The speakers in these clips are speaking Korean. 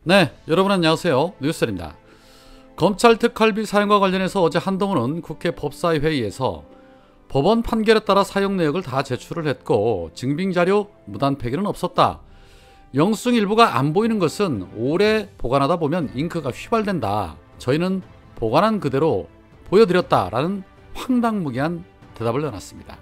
네, 여러분 안녕하세요. 뉴스입니다. 검찰 특활비 사용과 관련해서 어제 한동훈은 국회 법사위 회의에서 법원 판결에 따라 사용 내역을 다 제출을 했고 증빙자료 무단 폐기는 없었다. 영수증 일부가 안 보이는 것은 오래 보관하다 보면 잉크가 휘발된다. 저희는 보관한 그대로 보여드렸다라는 황당무계한 대답을 내놨습니다.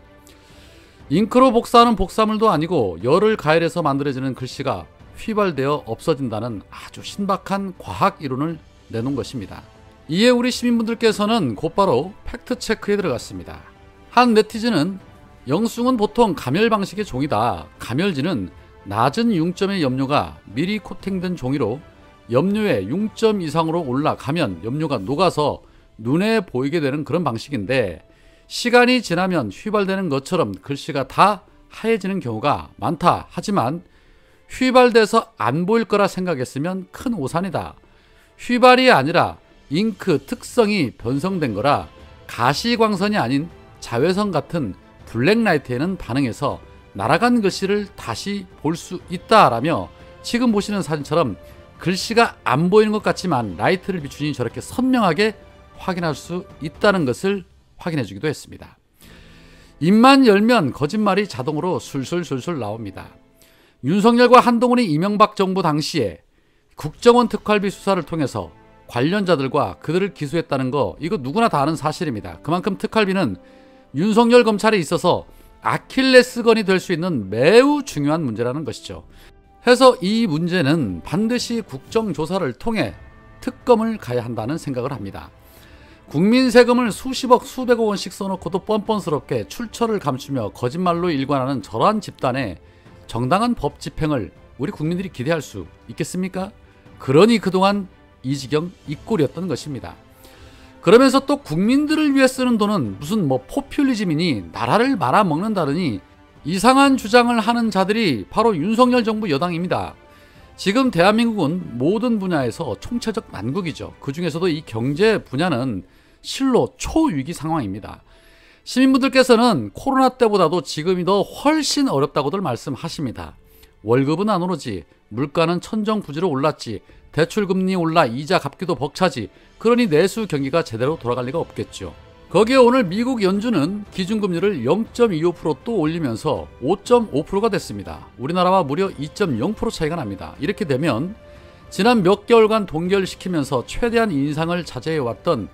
잉크로 복사하는 복사물도 아니고 열을 가열해서 만들어지는 글씨가 휘발되어 없어진다는 아주 신박한 과학 이론을 내놓은 것입니다. 이에 우리 시민분들께서는 곧바로 팩트체크에 들어갔습니다. 한 네티즌은 영수증은 보통 가멸 방식의 종이다. 가멸지는 낮은 융점의 염료가 미리 코팅된 종이로 염료의 융점 이상으로 올라가면 염료가 녹아서 눈에 보이게 되는 그런 방식인데 시간이 지나면 휘발되는 것처럼 글씨가 다 하얘지는 경우가 많다. 하지만 휘발돼서 안 보일 거라 생각했으면 큰 오산이다. 휘발이 아니라 잉크 특성이 변성된 거라 가시광선이 아닌 자외선 같은 블랙라이트에는 반응해서 날아간 글씨를 다시 볼 수 있다라며 지금 보시는 사진처럼 글씨가 안 보이는 것 같지만 라이트를 비추니 저렇게 선명하게 확인할 수 있다는 것을 확인해 주기도 했습니다. 입만 열면 거짓말이 자동으로 술술술술 나옵니다. 윤석열과 한동훈이 이명박 정부 당시에 국정원 특활비 수사를 통해서 관련자들과 그들을 기소했다는 거 이거 누구나 다 아는 사실입니다. 그만큼 특활비는 윤석열 검찰에 있어서 아킬레스건이 될 수 있는 매우 중요한 문제라는 것이죠. 해서 이 문제는 반드시 국정조사를 통해 특검을 가야 한다는 생각을 합니다. 국민 세금을 수십억 수백억 원씩 써놓고도 뻔뻔스럽게 출처를 감추며 거짓말로 일관하는 저러한 집단의 정당한 법 집행을 우리 국민들이 기대할 수 있겠습니까? 그러니 그동안 이 지경 이 꼴이었던 것입니다. 그러면서 또 국민들을 위해 쓰는 돈은 무슨 포퓰리즘이니 나라를 말아먹는다더니 이상한 주장을 하는 자들이 바로 윤석열 정부 여당입니다. 지금 대한민국은 모든 분야에서 총체적 난국이죠. 그 중에서도 이 경제 분야는 실로 초위기 상황입니다. 시민분들께서는 코로나 때보다도 지금이 더 훨씬 어렵다고들 말씀하십니다. 월급은 안 오르지, 물가는 천정부지로 올랐지, 대출금리 올라 이자 갚기도 벅차지, 그러니 내수 경기가 제대로 돌아갈 리가 없겠죠. 거기에 오늘 미국 연준은 기준금리를 0.25% 또 올리면서 5.5%가 됐습니다. 우리나라와 무려 2.0% 차이가 납니다. 이렇게 되면 지난 몇 개월간 동결시키면서 최대한 인상을 자제해왔던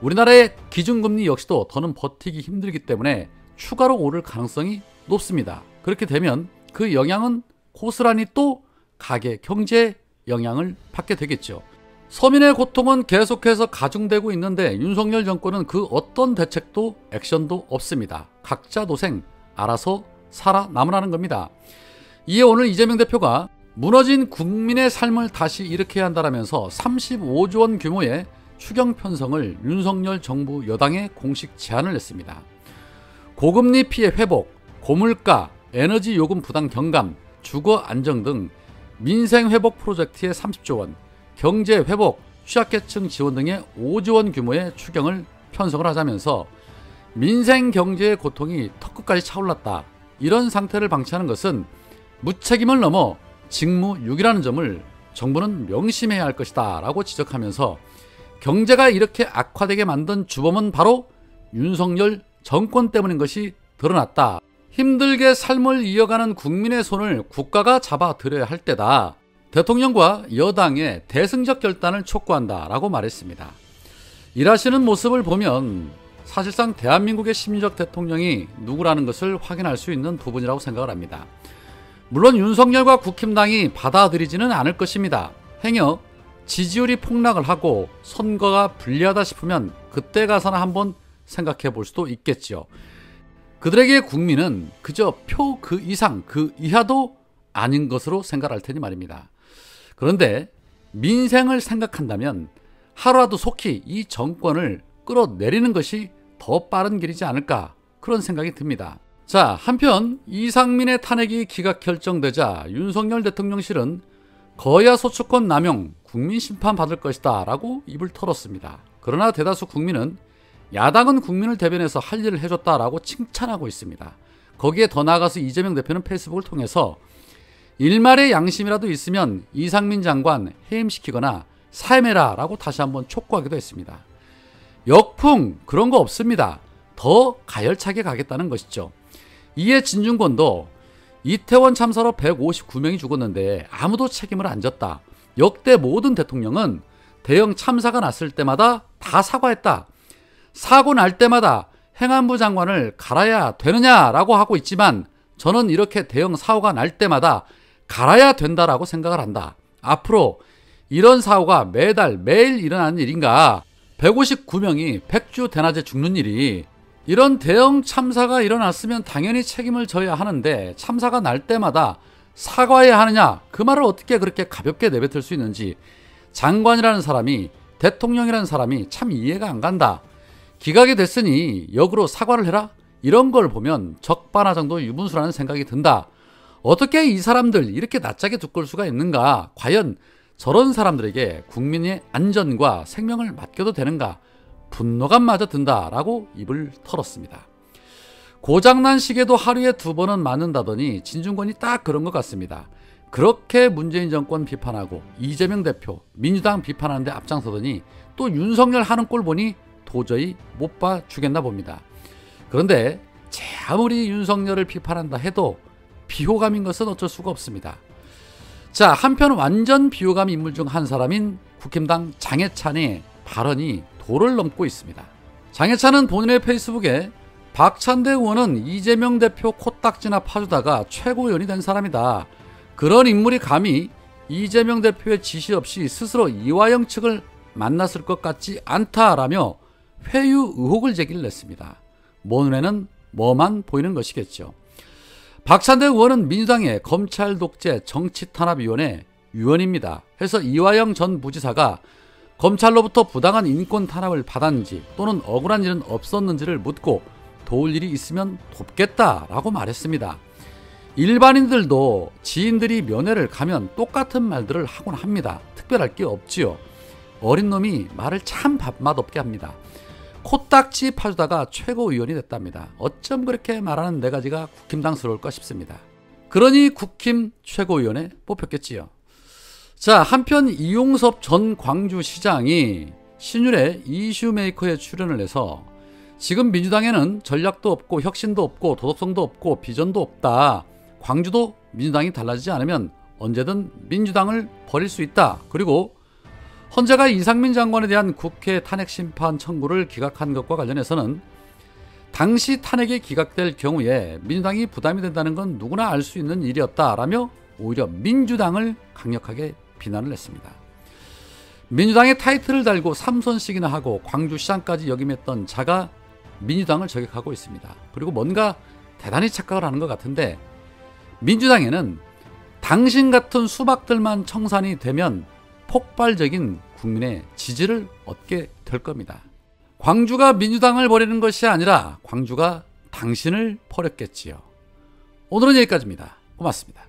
우리나라의 기준금리 역시도 더는 버티기 힘들기 때문에 추가로 오를 가능성이 높습니다. 그렇게 되면 그 영향은 고스란히 또 가계, 경제에 영향을 받게 되겠죠. 서민의 고통은 계속해서 가중되고 있는데 윤석열 정권은 그 어떤 대책도 액션도 없습니다. 각자 도생, 알아서 살아남으라는 겁니다. 이에 오늘 이재명 대표가 무너진 국민의 삶을 다시 일으켜야 한다라면서 35조 원 규모의 추경 편성을 윤석열 정부 여당에 공식 제안을 했습니다. 고금리 피해 회복, 고물가, 에너지 요금 부담 경감, 주거 안정 등 민생 회복 프로젝트에 30조 원, 경제 회복, 취약계층 지원 등의 5조 원 규모의 추경을 편성을 하자면서 민생 경제의 고통이 턱끝까지 차올랐다. 이런 상태를 방치하는 것은 무책임을 넘어 직무유기라는 점을 정부는 명심해야 할 것이다 라고 지적하면서 경제가 이렇게 악화되게 만든 주범은 바로 윤석열 정권 때문인 것이 드러났다. 힘들게 삶을 이어가는 국민의 손을 국가가 잡아들여야 할 때다. 대통령과 여당의 대승적 결단을 촉구한다 라고 말했습니다. 일하시는 모습을 보면 사실상 대한민국의 심리적 대통령이 누구라는 것을 확인할 수 있는 부분이라고 생각을 합니다. 물론 윤석열과 국힘당이 받아들이지는 않을 것입니다. 행여 지지율이 폭락을 하고 선거가 불리하다 싶으면 그때 가서는 한번 생각해 볼 수도 있겠죠. 그들에게 국민은 그저 표 그 이상 그 이하도 아닌 것으로 생각할 테니 말입니다. 그런데 민생을 생각한다면 하루라도 속히 이 정권을 끌어내리는 것이 더 빠른 길이지 않을까 그런 생각이 듭니다. 자, 한편 이상민의 탄핵이 기각 결정되자 윤석열 대통령실은 거야 소추권 남용, 국민 심판 받을 것이다 라고 입을 털었습니다. 그러나 대다수 국민은 야당은 국민을 대변해서 할 일을 해줬다라고 칭찬하고 있습니다. 거기에 더 나아가서 이재명 대표는 페이스북을 통해서 일말의 양심이라도 있으면 이상민 장관 해임시키거나 사임해라 라고 다시 한번 촉구하기도 했습니다. 역풍 그런 거 없습니다. 더 가열차게 가겠다는 것이죠. 이에 진중권도 이태원 참사로 159명이 죽었는데 아무도 책임을 안 졌다. 역대 모든 대통령은 대형 참사가 났을 때마다 다 사과했다. 사고 날 때마다 행안부 장관을 갈아야 되느냐라고 하고 있지만 저는 이렇게 대형 사고가 날 때마다 갈아야 된다라고 생각을 한다. 앞으로 이런 사고가 매달 매일 일어나는 일인가? 159명이 백주대낮에 죽는 일이, 이런 대형 참사가 일어났으면 당연히 책임을 져야 하는데 참사가 날 때마다 사과해야 하느냐? 그 말을 어떻게 그렇게 가볍게 내뱉을 수 있는지 장관이라는 사람이, 대통령이라는 사람이 참 이해가 안 간다. 기각이 됐으니 역으로 사과를 해라? 이런 걸 보면 적반하장도 유분수라는 생각이 든다. 어떻게 이 사람들 이렇게 낯짝에 두꺼울 수가 있는가? 과연 저런 사람들에게 국민의 안전과 생명을 맡겨도 되는가? 분노감마저 든다라고 입을 털었습니다. 고장난 시계도 하루에 2번은 맞는다더니 진중권이 딱 그런 것 같습니다. 그렇게 문재인 정권 비판하고 이재명 대표, 민주당 비판하는데 앞장서더니 또 윤석열 하는 꼴 보니 도저히 못 봐주겠나 봅니다. 그런데 아무리 윤석열을 비판한다 해도 비호감인 것은 어쩔 수가 없습니다. 자, 한편 완전 비호감 인물 중 한 사람인 국힘당 장해찬의 발언이 도를 넘고 있습니다. 장해찬은 본인의 페이스북에 박찬대 의원은 이재명 대표 코딱지나 파주다가 최고위원이 된 사람이다. 그런 인물이 감히 이재명 대표의 지시 없이 스스로 이화영 측을 만났을 것 같지 않다라며 회유 의혹을 제기를 했습니다. 뭐 눈에는 뭐만 보이는 것이겠죠. 박찬대 의원은 민주당의 검찰 독재 정치탄압위원회 위원입니다. 해서 이화영 전 부지사가 검찰로부터 부당한 인권 탄압을 받았는지 또는 억울한 일은 없었는지를 묻고 도울 일이 있으면 돕겠다라고 말했습니다. 일반인들도 지인들이 면회를 가면 똑같은 말들을 하곤 합니다. 특별할 게 없지요. 어린 놈이 말을 참 맛없게 합니다. 코딱지 파주다가 최고위원이 됐답니다. 어쩜 그렇게 말하는 네 가지가 국힘당스러울까 싶습니다. 그러니 국힘 최고위원에 뽑혔겠지요. 자, 한편 이용섭 전 광주시장이 신율의 이슈메이커에 출연을 해서 지금 민주당에는 전략도 없고 혁신도 없고 도덕성도 없고 비전도 없다. 광주도 민주당이 달라지지 않으면 언제든 민주당을 버릴 수 있다. 그리고 헌재가 이상민 장관에 대한 국회 탄핵심판 청구를 기각한 것과 관련해서는 당시 탄핵이 기각될 경우에 민주당이 부담이 된다는 건 누구나 알 수 있는 일이었다라며 오히려 민주당을 강력하게 비난을 했습니다. 민주당의 타이틀을 달고 3선씩이나 하고 광주시장까지 역임했던 자가 민주당을 저격하고 있습니다. 그리고 뭔가 대단히 착각을 하는 것 같은데 민주당에는 당신 같은 수박들만 청산이 되면 폭발적인 국민의 지지를 얻게 될 겁니다. 광주가 민주당을 버리는 것이 아니라 광주가 당신을 버렸겠지요. 오늘은 여기까지입니다. 고맙습니다.